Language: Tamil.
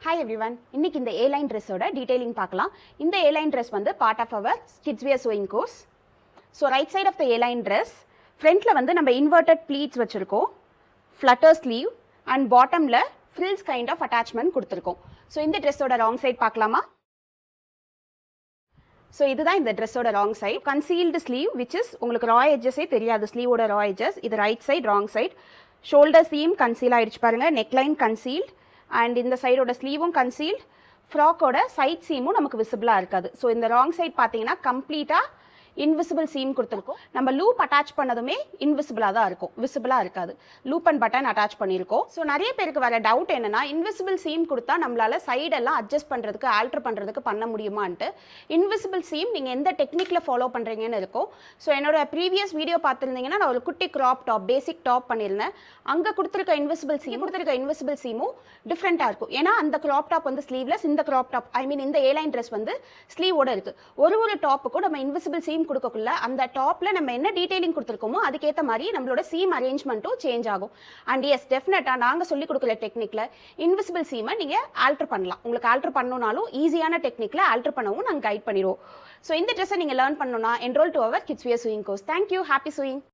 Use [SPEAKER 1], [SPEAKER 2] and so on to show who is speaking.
[SPEAKER 1] Hi everyone. இன்னைக்கு இந்த A-line dressோட டீடைலிங் பார்க்கலாம். இந்த A-line dress வந்து part of our kids wear sewing course. So right side of the A-line dress, frontல வந்து நம்ம inverted pleats வச்சிருக்கோம், flutter sleeve and bottomல frills kind of attachment கொடுத்திருக்கோம். So இந்த dressோட wrong side பார்க்கலாமா? So இதுதான் இந்த dressோட wrong side. Concealed sleeve which is உங்களுக்கு raw edges தெரியாது, sleeve ஓட raw edges. இது right side, wrong side. Shoulder seam conceal ஆயிடுச்சு பாருங்க, neckline concealed. And இந்த சைடோட ஸ்லீவும் கன்சீல்ட், ஃப்ராக்கோட சைட் சீமும் நமக்கு விசிபிளாக இருக்காது. ஸோ இந்த ராங் சைட் பார்த்தீங்கன்னா கம்ப்ளீட்டாக இன்விசிபிள் சீம் கொடுத்துருக்கோம். நம்ம லூப் அட்டாச் பண்ணதுமே இன்விசிபிளாக தான் இருக்கும், விசிபிளாக இருக்காது. லூப் அண்ட் பட்டன் அட்டாச் பண்ணியிருக்கோம். ஸோ நிறைய பேருக்கு வர டவுட் என்னன்னா, இன்விசிபிள் சீம் கொடுத்தா நம்மளால சைடெல்லாம் அட்ஜஸ்ட் பண்ணுறதுக்கு ஆல்டர் பண்ணுறதுக்கு பண்ண முடியுமான்ட்டு. இன்விசிபிள் சீம் நீங்கள் எந்த டெக்னிக்கில் ஃபாலோ பண்ணுறீங்கன்னு இருக்கும். ஸோ என்னோட ப்ரீவியஸ் வீடியோ பார்த்துருந்தீங்கன்னா நான் ஒரு குட்டி க்ராப் டாப் பேசிக் டாப் பண்ணியிருந்தேன். அங்கே கொடுத்துருக்க இன்விசிபிள் சீமும் டிஃப்ரெண்ட்டாக இருக்கும். ஏன்னா அந்த க்ராப் டாப் வந்து ஸ்லீவ்லெஸ், இந்த க்ராப் டாப் இந்த ஏலைன் ட்ரெஸ் வந்து ஸ்லீவோட இருக்குது. ஒரு டாப்புக்கும் நம்ம இன்விசிபிள் சீம் கொடுக்கக்குள்ள அந்த டாப்ல நம்ம என்ன டீடைலிங் கொடுத்துருக்கோமோ அதுக்கேற்ற மாதிரி நம்மளோட சீம் அரேஞ்ச்மெண்ட்டும் சேஞ்ச் ஆகும். அண்ட் எஸ் டெஃபினட்டா நாங்கள் சொல்லி கொடுக்குற டெக்னிக்ல இன்விசிபிள் சீமை நீங்க ஆல்டர் பண்ணலாம். உங்களுக்கு ஆல்டர் பண்ணணும்னாலும் ஈஸியான டெக்னிக்ல ஆல்டர் பண்ணவும் நாங்கள் கைட் பண்ணிடுவோம். ஸோ இந்த ட்ரெஸ்ஸை நீங்க லேர்ன் பண்ணணும்னா enrol to our kids wear sewing course. Thank you. Happy chewing.